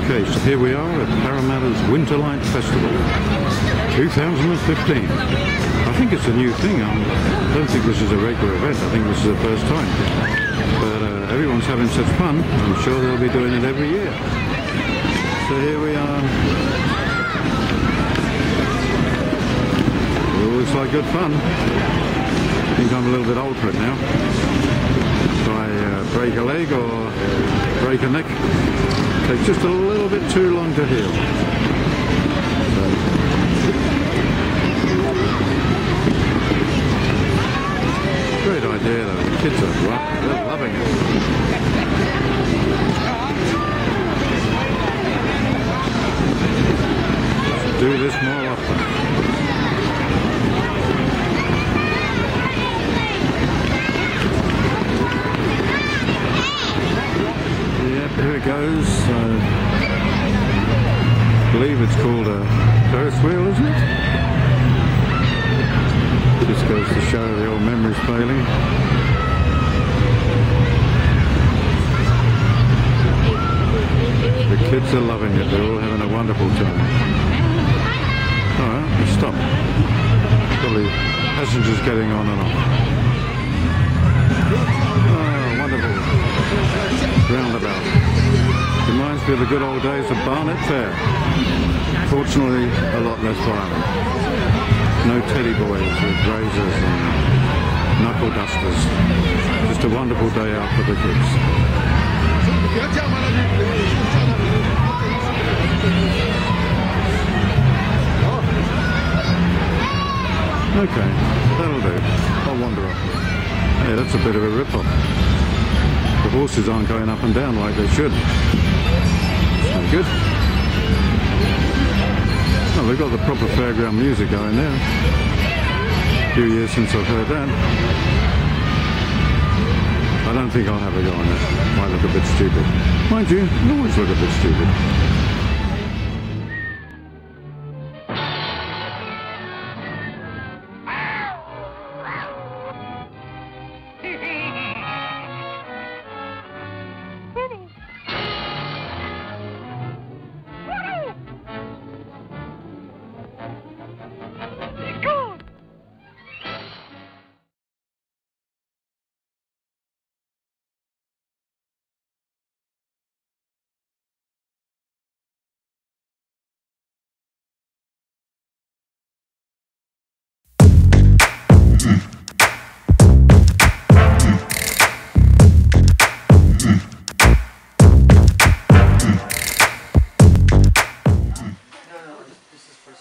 Okay, so here we are at Parramatta's Winterlight Festival 2015. I think it's a new thing. I don't think this is a regular event. I think this is the first time. But everyone's having such fun. I'm sure they'll be doing it every year. So here we are. It looks like good fun. I think I'm a little bit old for it now. If I break a leg or break a neck, it takes just a little bit too long to heal. Great idea though, the kids are loving it. Do this more often. Yep, here it goes. I believe it's called a Ferris wheel, isn't it? Just goes to show the old memories failing. The kids are loving it, they're all having a wonderful time. Alright, stop. Probably passengers getting on and off. Oh, wonderful. Roundabout. Reminds me of the good old days of Barnet Fair. Fortunately, a lot less violent. No teddy boys with razors and knuckle dusters. Just a wonderful day out for the kids. Okay, that'll do. I'll wander off. Hey, that's a bit of a rip-off. The horses aren't going up and down like they should. It's no good. Oh, they've got the proper fairground music going there. A few years since I've heard that. I don't think I'll have a go on it. Might look a bit stupid. Mind you, it always look a bit stupid.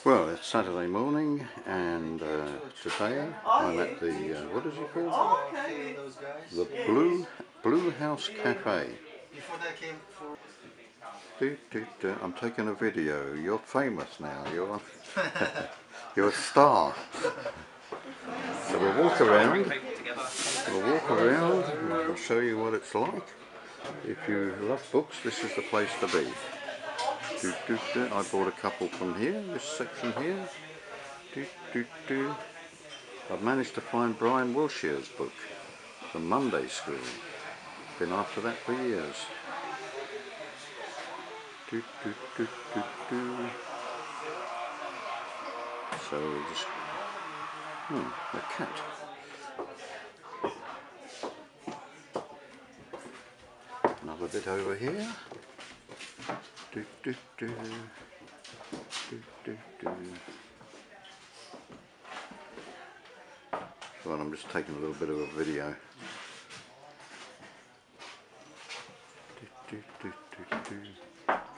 Well, it's Saturday morning, and today I'm at the, what is it called? The Blue House Cafe. I'm taking a video. You're famous now. You're a star. So we'll walk around. We'll show you what it's like. If you love books, this is the place to be. I bought a couple from here, this section here. I've managed to find Brian Wilshire's book, The Monday School. Been after that for years. So we just... a cat. Another bit over here. Well, I'm just taking a little bit of a video.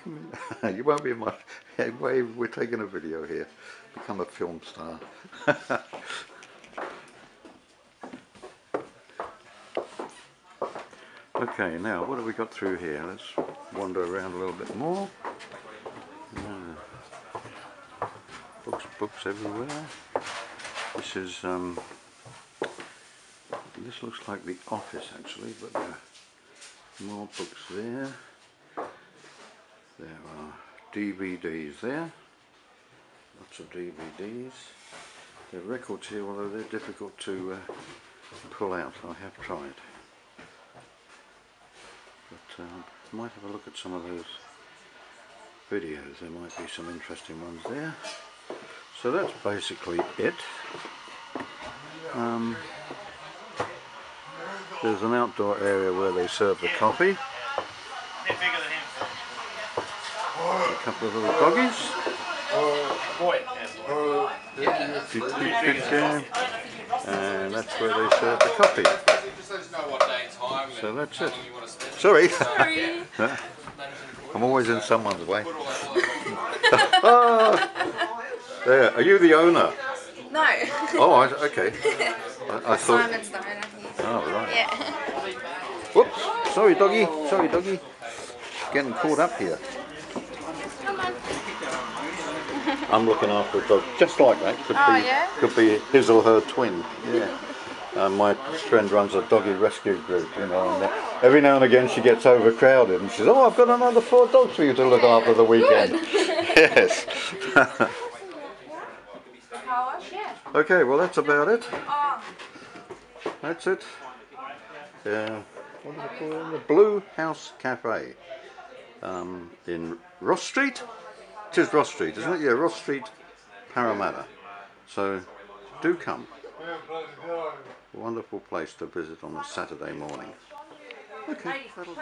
Come in. You won't be in my way. We're taking a video here. Become a film star. Okay, now what have we got through here? Let's wander around a little bit more. Books everywhere. This is this looks like the office actually, but there are more books there. There are DVDs there. Lots of DVDs. There are records here, although they're difficult to pull out. I have tried. But might have a look at some of those videos. There might be some interesting ones there. So that's basically it. There's an outdoor area where they serve the coffee. A couple of little doggies. And that's where they serve the coffee. So that's it. Sorry. I'm always in someone's way. There. Are you the owner? No. Oh, okay. I thought. Simon's the owner. Oh, right. Yeah. Whoops. Sorry, doggy. Sorry, doggy. Getting caught up here. Come on. I'm looking after a dog just like that. Could be his or her twin. Yeah. My friend runs a doggy rescue group, you know, and every now and again she gets overcrowded and she says, "Oh, I've got another 4 dogs for you to look after the weekend." Yes. Okay, well that's about it. That's it. What do they call it? The Blue House Cafe in Ross Street. It is Ross Street, isn't it? Yeah, Ross Street, Parramatta. So do come. Wonderful place to visit on a Saturday morning. Okay, that'll do.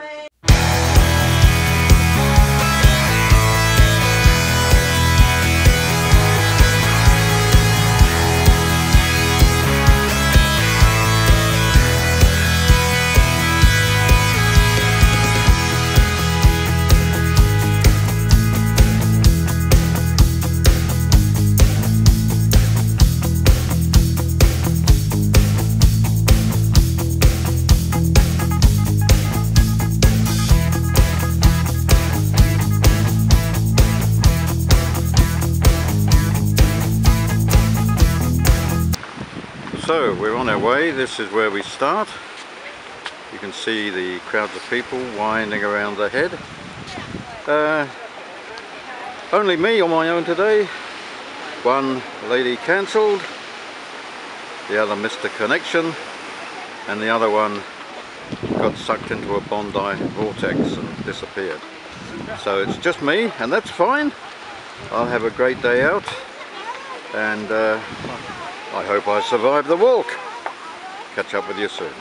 So we're on our way. This is where we start. You can see the crowds of people winding around the head. Only me on my own today. One lady cancelled, the other missed the connection, and the other one got sucked into a Bondi vortex and disappeared. So it's just me, and that's fine. I'll have a great day out, and I hope I survive the walk. Catch up with you soon.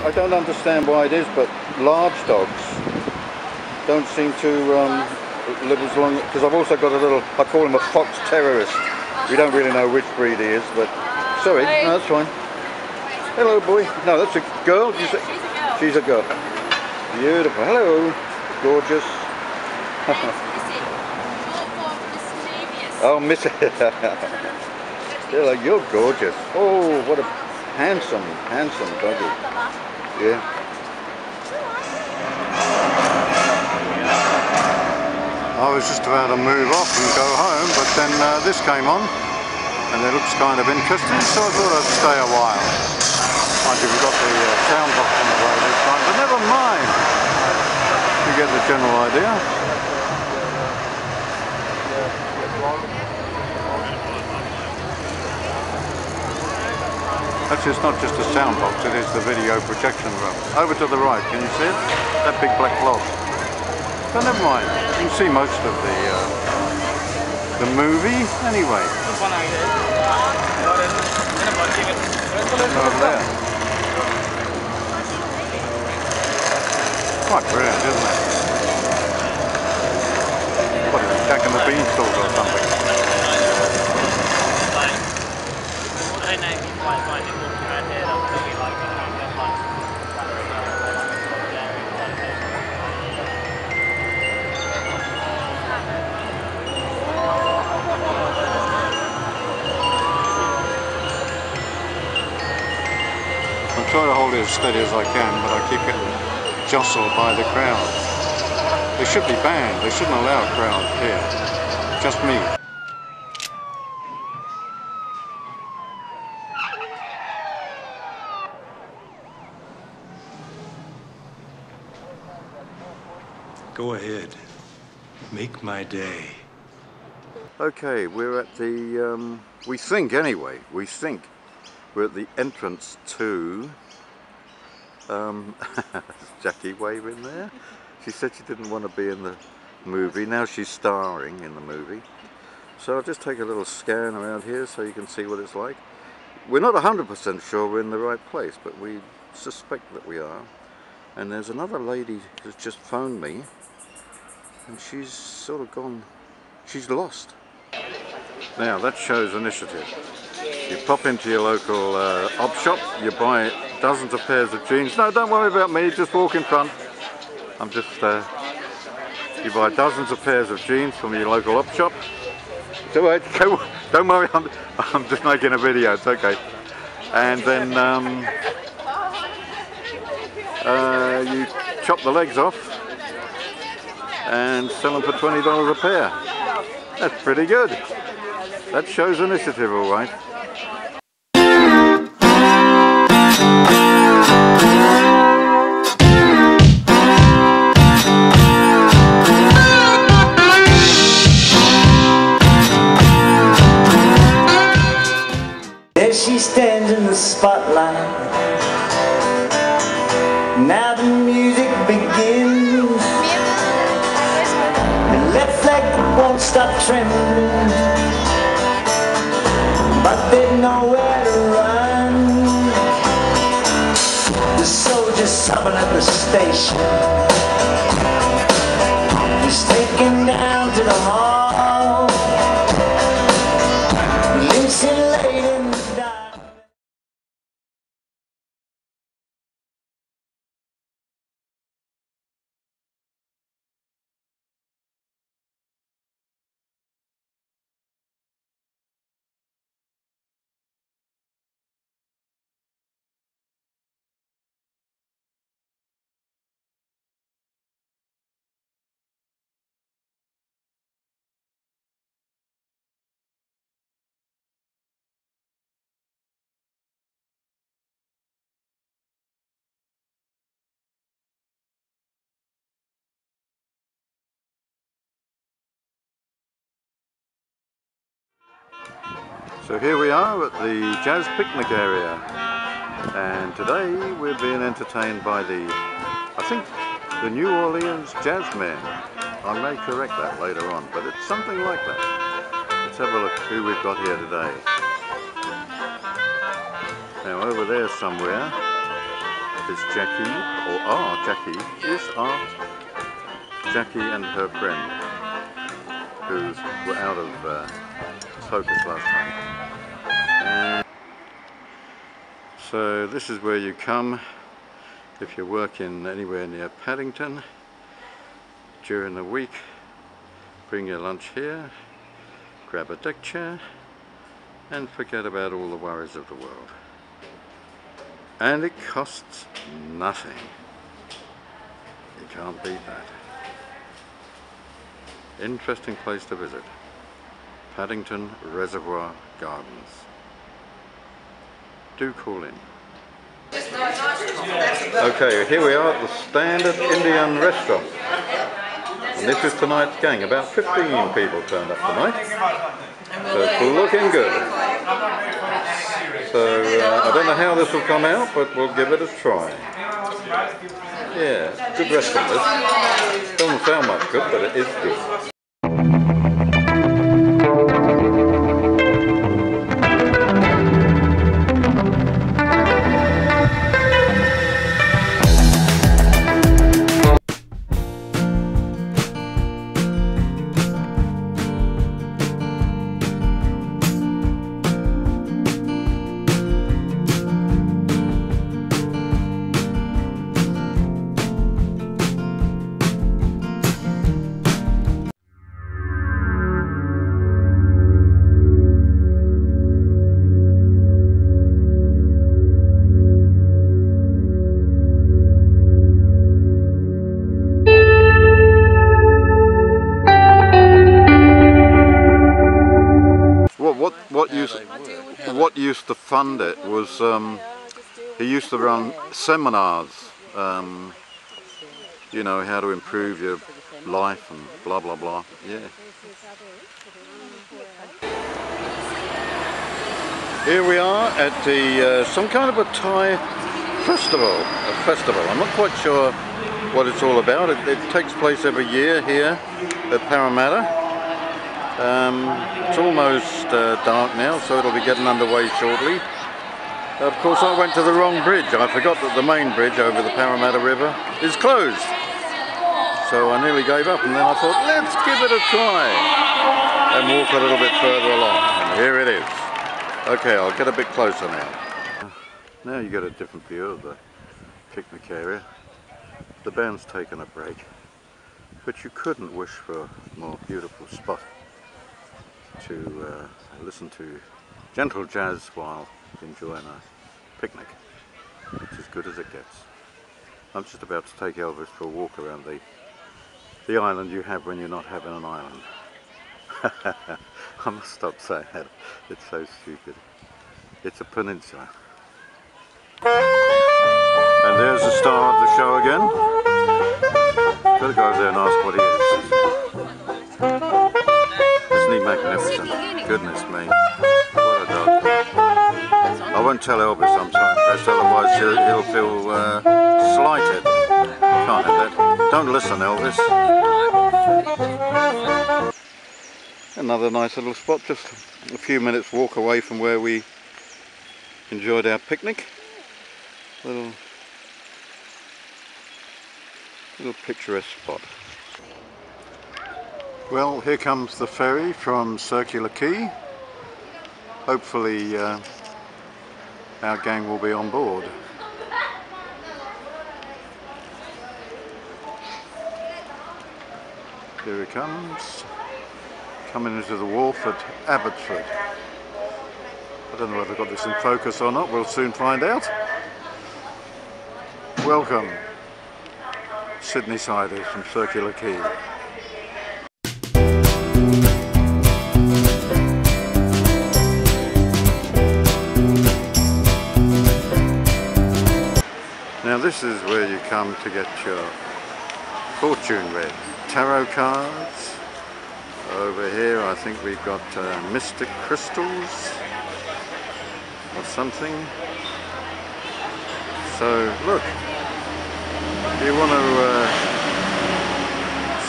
I don't understand why it is, but large dogs don't seem to live as long, because I've also got a little, I call him a fox terrorist. We don't really know which breed he is, but sorry, no, that's fine. Hello, boy. No, that's a girl. Yeah, she's a girl. Beautiful. Hello, gorgeous. Oh, Miss. You're gorgeous. Oh, what a handsome doggy. Yeah. I was just about to move off and go home, but then this came on and it looks kind of interesting, so I thought I'd stay a while. Mind you, we've got the sound box on the way this time, but never mind. You get the general idea. Actually, it's not just a sound box, it is the video projection room. Over to the right, can you see it? That big black blob. But never mind, you can see most of the movie anyway. Over there. Quite brilliant, isn't it? What is it, Jack and the Beanstalk or something? I'm trying to hold it as steady as I can, but I keep getting jostled by the crowd. They should be banned. They shouldn't allow a crowd here. Just me. Go ahead. Make my day. Okay, we're at the, we think we're at the entrance to, Jackie waving there. She said she didn't want to be in the movie, now she's starring in the movie. So I'll just take a little scan around here so you can see what it's like. We're not 100% sure we're in the right place, but we suspect that we are. And there's another lady who's just phoned me, and she's sort of gone, she's lost. Now that shows initiative. You pop into your local op shop, you buy dozens of pairs of jeans. No, don't worry about me, just walk in front. I'm just, you buy dozens of pairs of jeans from your local op shop. It's alright, don't worry, I'm just making a video, it's okay. And then you chop the legs off and sell them for $20 a pair. That's pretty good. That shows initiative, alright. There she stands in the spotlight. Now the music begins. The left leg won't stop trembling, but there's nowhere to run. The soldier's sobbing at the station. He's taken down to the hall. Listen late in the dark. So here we are at the jazz picnic area, and today we're being entertained by the, I think, the New Orleans Jazzmen. I may correct that later on, but it's something like that. Let's have a look who we've got here today. Now over there somewhere is Jackie, or Jackie is Jackie and her friend, who were out of focus last time. And so this is where you come if you're working anywhere near Paddington during the week. Bring your lunch here, grab a deck chair, and forget about all the worries of the world. And it costs nothing. You can't beat that. Interesting place to visit. Paddington Reservoir Gardens. Do call in. Okay, here we are at the Standard Indian Restaurant. And this is tonight's gang. About 15 people turned up tonight. So it's looking good. So I don't know how this will come out, but we'll give it a try. Yeah, good restaurant this. Doesn't sound much good, but it is good. What used to fund it was he used to run seminars, you know, how to improve your life and blah blah blah. Yeah. Here we are at the some kind of a Thai festival. I'm not quite sure what it's all about. It takes place every year here at Parramatta. It's almost dark now, so it'll be getting underway shortly. Of course, I went to the wrong bridge. I forgot that the main bridge over the Parramatta River is closed. So I nearly gave up, and then I thought, let's give it a try and walk a little bit further along. And here it is. Okay, I'll get a bit closer now. Now you get a different view of the picnic area. The band's taken a break, but you couldn't wish for a more beautiful spot to listen to gentle jazz while enjoying a picnic. It's as good as it gets. I'm just about to take Elvis for a walk around the island you have when you're not having an island. I must stop saying that. It's so stupid. It's a peninsula. And there's the star of the show again. Gotta go over there and ask what he is. Isn't he magnificent? Goodness me. What a dog. I won't tell Elvis I'm so impressed, otherwise he'll feel slighted. Can't have that. Don't listen, Elvis. Another nice little spot, just a few minutes walk away from where we enjoyed our picnic. Little picturesque spot. Well, here comes the ferry from Circular Quay. Hopefully our gang will be on board. Here it comes, coming into the wharf at Abbotsford. I don't know whether I've got this in focus or not, we'll soon find out. Welcome, Sydney Siders from Circular Quay. Now this is where you come to get your fortune read. Tarot cards. Over here I think we've got mystic crystals or something. So look, you want to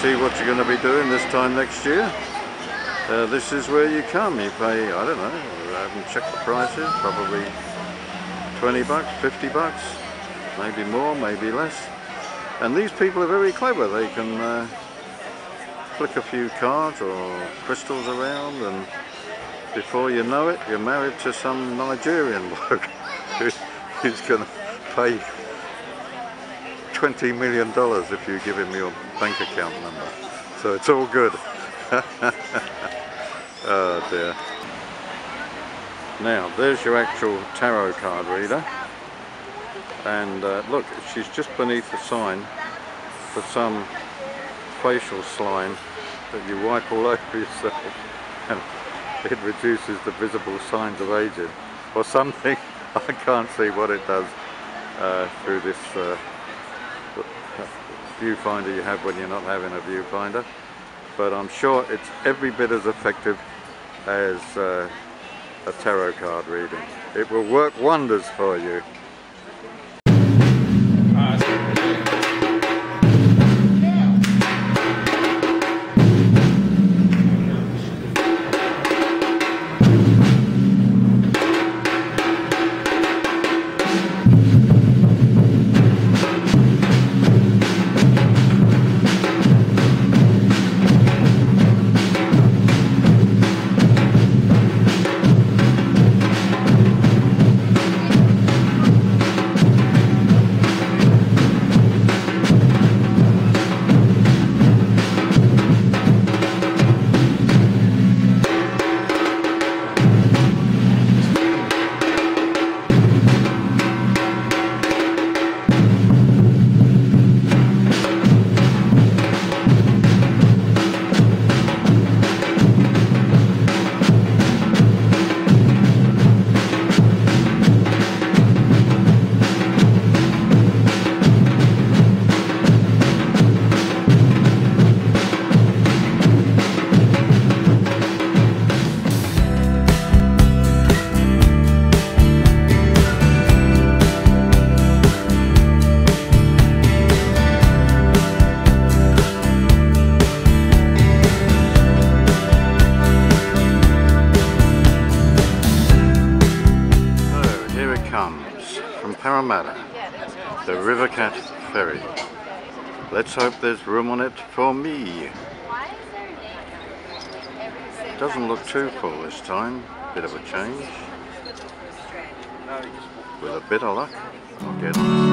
see what you're going to be doing this time next year, this is where you come. You pay, I don't know, I haven't checked the prices, probably 20 bucks, 50 bucks, maybe more, maybe less. And these people are very clever. They can flick a few cards or crystals around, and before you know it, you're married to some Nigerian bloke who's going to pay $20 million if you give him your bank account number. So it's all good. Oh dear. Now there's your actual tarot card reader, and look, she's just beneath the sign for some facial slime that you wipe all over yourself, and it reduces the visible signs of aging or something. I can't see what it does through this viewfinder you have when you're not having a viewfinder, but I'm sure it's every bit as effective as a tarot card reading. It will work wonders for you. comes from Parramatta, the River Cat ferry. Let's hope there's room on it for me. Doesn't look too full this time, bit of a change. With a bit of luck, I'll get on.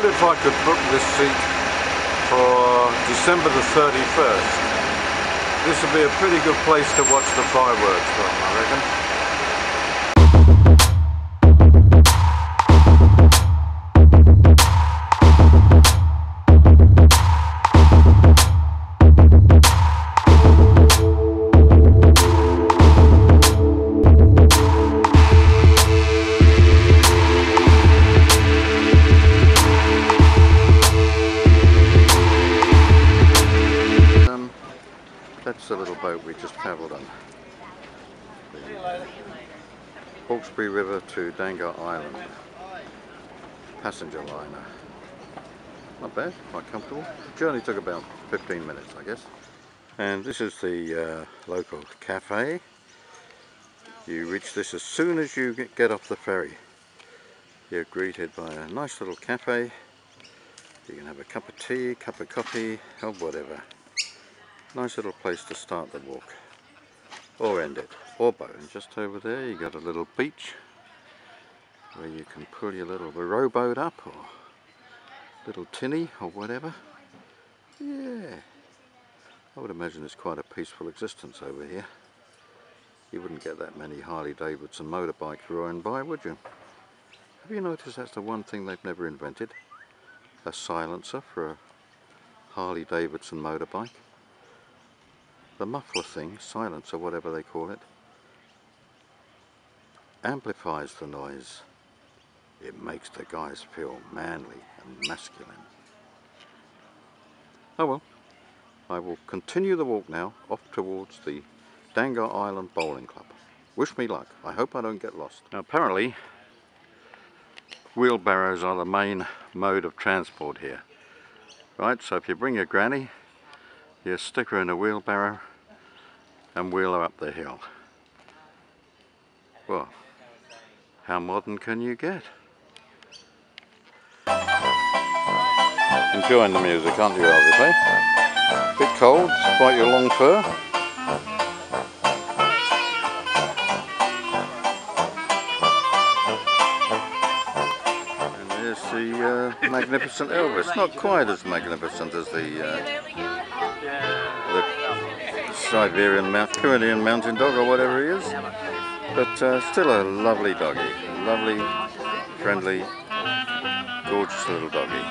If I could book this seat for December the 31st, this would be a pretty good place to watch the fireworks from, I reckon. That's the little boat we just travelled on. Hawkesbury River to Dangar Island. Passenger liner. Not bad, quite comfortable. Journey took about 15 minutes, I guess. And this is the local cafe. You reach this as soon as you get off the ferry. You're greeted by a nice little cafe. You can have a cup of tea, cup of coffee, or whatever. Nice little place to start the walk, or end it, or both. And just over there you got a little beach where you can pull your little rowboat up, or little tinny, or whatever. Yeah, I would imagine it's quite a peaceful existence over here. You wouldn't get that many Harley Davidson motorbikes roaring by, would you? Have you noticed that's the one thing they've never invented? A silencer for a Harley Davidson motorbike. The muffler thing, silencer, whatever they call it, amplifies the noise. It makes the guys feel manly and masculine. Oh well, I will continue the walk now, off towards the Dangar Island Bowling Club. Wish me luck. I hope I don't get lost. Now apparently, wheelbarrows are the main mode of transport here. Right, so if you bring your granny, you stick her in a wheelbarrow and wheel her up the hill. Well, how modern can you get? Enjoying the music, aren't you, obviously? Bit cold, despite your long fur. And there's the magnificent Elvis. Not quite as magnificent as the Siberian Korean mountain dog or whatever he is, but still a lovely doggy, lovely, friendly, gorgeous little doggy.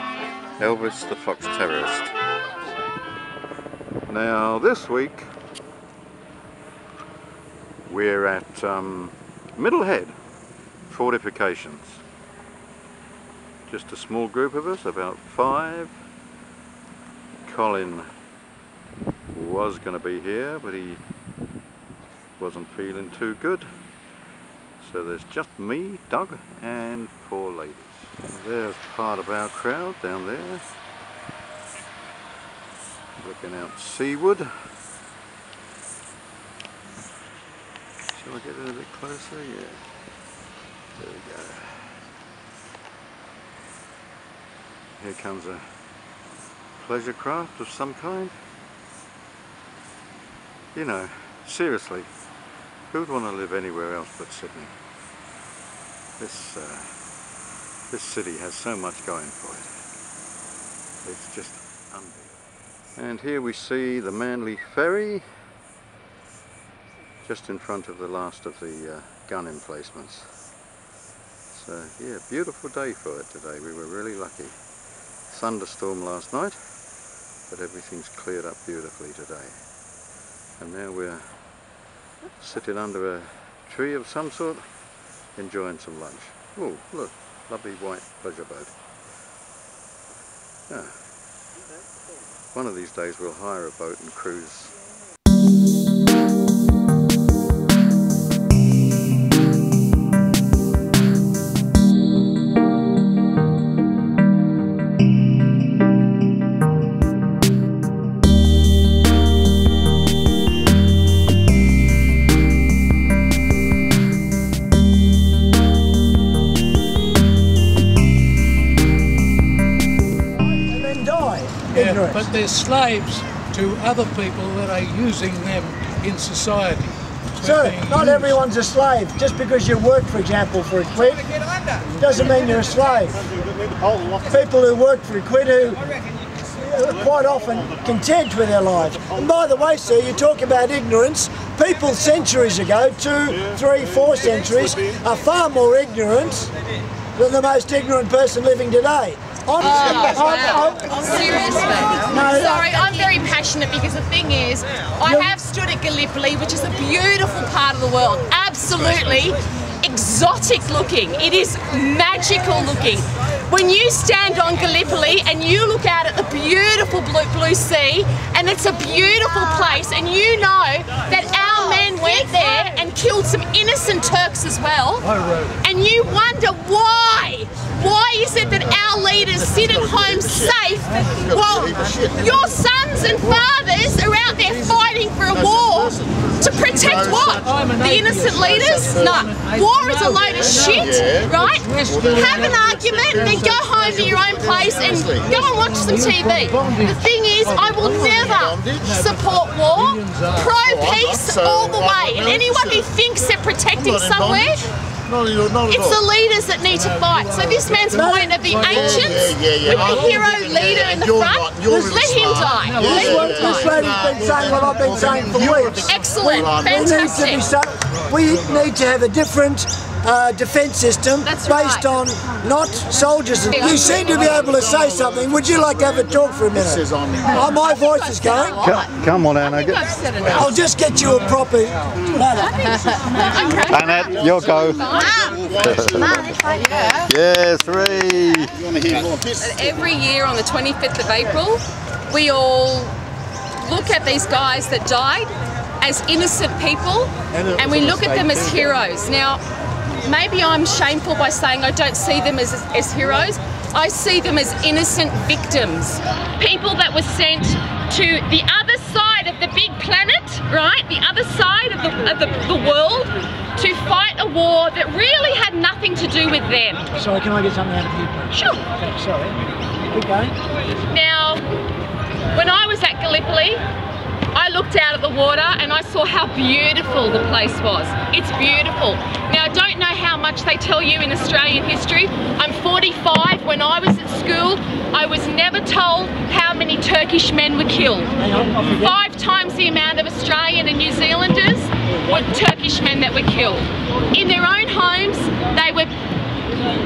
Elvis the Fox Terrorist. Now this week we're at Middlehead Fortifications. Just a small group of us, about 5. Colin was going to be here, but he wasn't feeling too good. So there's just me, Doug, and 4 ladies. There's part of our crowd down there, looking out seaward. Shall I get in a bit closer? Yeah. There we go. Here comes a pleasure craft of some kind. You know, Seriously, who would want to live anywhere else but Sydney? This city has so much going for it. It's just unreal. And here we see the Manly Ferry, just in front of the last of the gun emplacements. So yeah, beautiful day for it today. We were really lucky. Thunderstorm last night, but everything's cleared up beautifully today. And now we're sitting under a tree of some sort, enjoying some lunch. Oh, look, lovely white pleasure boat. Yeah. One of these days we'll hire a boat and cruise. Yeah, but they're slaves to other people that are using them in society. So, not everyone's a slave. Just because you work, for example, for a quid, doesn't mean you're a slave. People who work for a quid who are quite often content with their lives. And by the way, sir, you talk about ignorance. People centuries ago, 2, 3, 4 centuries, are far more ignorant than the most ignorant person living today. Seriously? No, sorry, I'm very passionate because the thing is, I have stood at Gallipoli, which is a beautiful part of the world. Absolutely exotic looking. It is magical looking. When you stand on Gallipoli and you look out at the beautiful blue sea, and it's a beautiful place, and you know that our men went there and killed some innocent Turks as well, and you wonder why. Why is it that our leaders sit at home safe while your sons and fathers are out there fighting for a war to protect what? The innocent leaders? No. War is a load of shit, right? Have an argument and then go home to your own place and go and watch some TV. The thing is, I will never support war. Pro-peace all the way. And anyone who thinks they're protecting somewhere, it's the leaders that need to fight. So this man's point of the ancients, with the hero leader in the front, let him die. This lady's been saying what I've been saying for weeks. Excellent, fantastic. We need to have a different defence system based on not soldiers. You seem to be able to say something. Would you like to have a talk for a minute? Oh, my voice is going. Come on, Anna. I'll just get you a proper ladder. Annette, your go. Yeah, 3. Every year on the 25th of April, we all look at these guys that died as innocent people, and we look at them as heroes. Now, maybe I'm shameful by saying I don't see them as heroes. I see them as innocent victims. People that were sent to the other side of the big planet, right? The other side of the world to fight a war that really had nothing to do with them. Sorry, can I get something out of you, please? Sure. Okay, sorry. Keep going. Now, when I was at Gallipoli, I looked out at the water and I saw how beautiful the place was. It's beautiful. Now, I don't know how much they tell you in Australian history. I'm 45. When I was at school, I was never told how many Turkish men were killed. 5 times the amount of Australian and New Zealanders were Turkish men that were killed. In their own homes, they were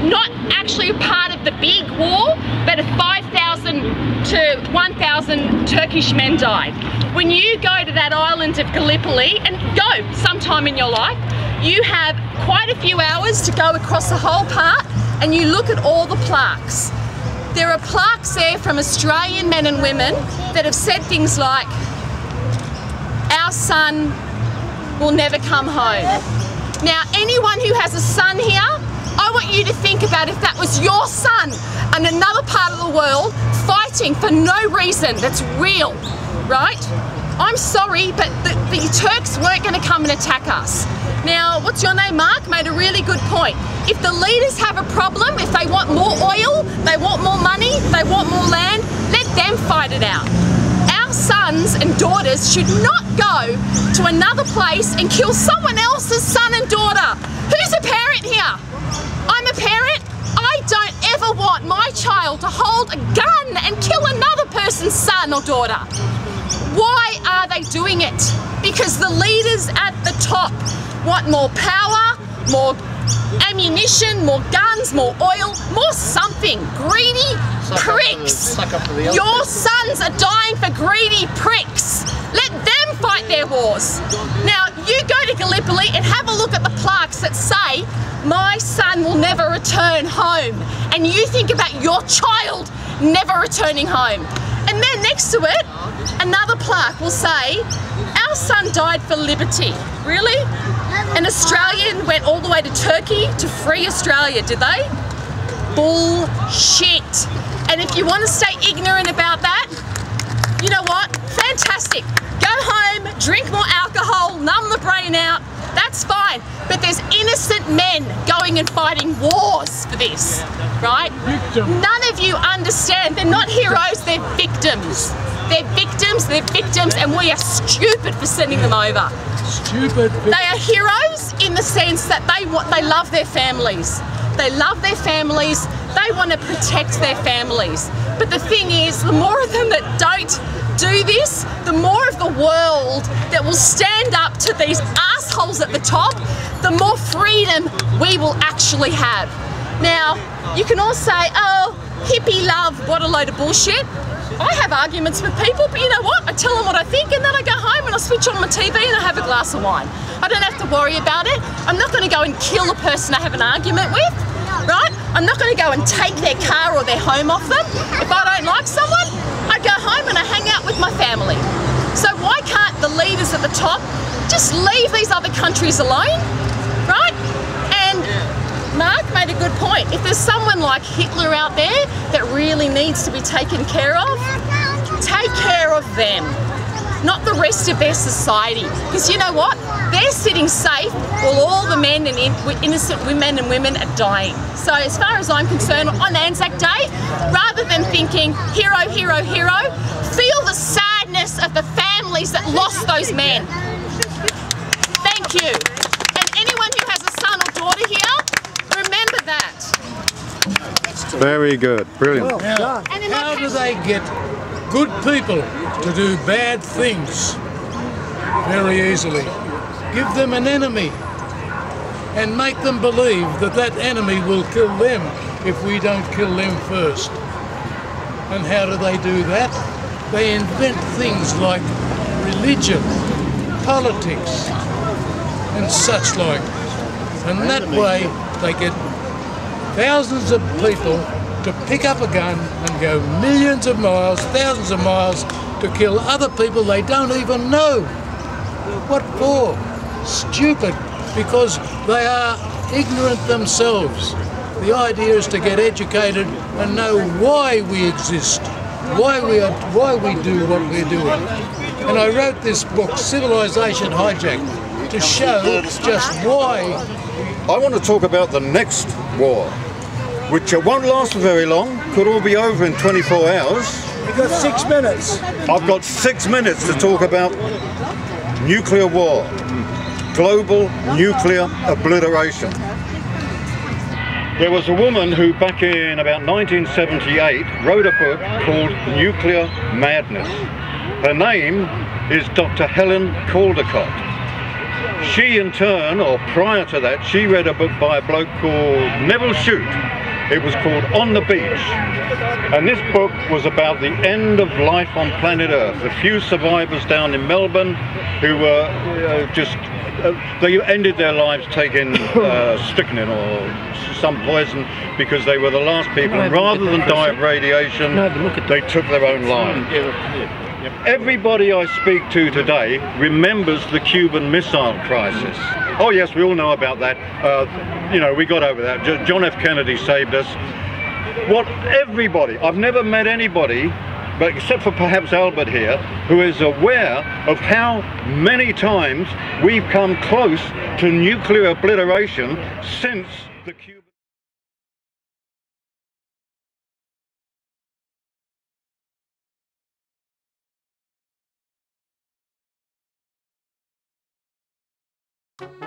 not actually a part of the big war, but 5,000 to 1,000 Turkish men died. When you go to that island of Gallipoli, and go sometime in your life, you have quite a few hours to go across the whole part and you look at all the plaques. There are plaques there from Australian men and women that have said things like, our son will never come home. Now, anyone who has a son here, I want you to think about if that was your son in another part of the world fighting for no reason that's real, right? I'm sorry, but the Turks weren't going to come and attack us. Now, what's your name? Mark made a really good point. If the leaders have a problem, if they want more oil, they want more money, they want more land, let them fight it out. Our sons sons and daughters should not go to another place and kill someone else's son and daughter. Who's a parent here? I'm a parent. I don't ever want my child to hold a gun and kill another person's son or daughter. Why are they doing it? Because the leaders at the top want more power, more ammunition, more guns, more oil, more something. Greedy pricks. Your sons are dying for greedy pricks. Let them fight their wars. Now, you go to Gallipoli and have a look at the plaques that say, "My son will never return home." And you think about your child never returning home. And then next to it, another plaque will say, "Our son died for liberty." Really? An Australian went all the way to Turkey to free Australia, did they? Bullshit. And if you want to stay ignorant about that, you know what? Fantastic. Go home, drink more alcohol, numb the brain out. That's fine. But there's innocent men going and fighting wars for this, right? None of you understand. They're not heroes, they're victims. They're victims, and we are stupid for sending them over. Stupid. They are heroes in the sense that they love their families. They love their families. They want to protect their families. But the thing is, the more of them that don't do this, the more of the world that will stand up to these assholes at the top, the more freedom we will actually have. Now, you can all say, "Oh, hippie love, what a load of bullshit." I have arguments with people, but you know what? I tell them what I think, and then I go home and I switch on my TV and I have a glass of wine. I don't have to worry about it. I'm not going to go and kill a person I have an argument with, right? I'm not going to go and take their car or their home off them. If I don't like someone, I go home and I hang out with my family. So why can't the leaders at the top just leave these other countries alone, right? And Mark made a good point. If there's someone like Hitler out there that really needs to be taken care of, take care of them, not the rest of their society. Because you know what? They're sitting safe while all the men and innocent women and women are dying. So as far as I'm concerned, on Anzac Day, rather than thinking hero, hero, hero, feel the sadness of the families that lost those men. Thank you. And anyone who has a son or daughter here, remember that. Very good. Brilliant. Now, how do they get good people to do bad things? Very easily. Give them an enemy and make them believe that that enemy will kill them if we don't kill them first. And how do they do that? They invent things like religion, politics, and such like. And that way they get thousands of people to pick up a gun and go millions of miles, thousands of miles to kill other people they don't even know. What for? Stupid, because they are ignorant themselves. The idea is to get educated and know why we exist, why we do what we're doing. And I wrote this book, Civilization Hijacked, to show just why. I want to talk about the next war, which won't last for very long, could all be over in 24 hours. You've got 6 minutes. I've got 6 minutes to talk about nuclear war, global nuclear obliteration. There was a woman who back in about 1978 wrote a book called Nuclear Madness. Her name is Dr. Helen Caldicott. She in turn, or prior to that, she read a book by a bloke called Neville Shute. It was called On the Beach. And this book was about the end of life on planet Earth. A few survivors down in Melbourne who were they ended their lives taking strychnine or some poison because they were the last people, and rather than die of radiation, they took their own lives. Everybody I speak to today remembers the Cuban Missile Crisis. Oh yes, we all know about that. You know, we got over that. John F. Kennedy saved us. What everybody, I've never met anybody, but except for perhaps Albert here, who is aware of how many times we've come close to nuclear obliteration since the Cuban Bye.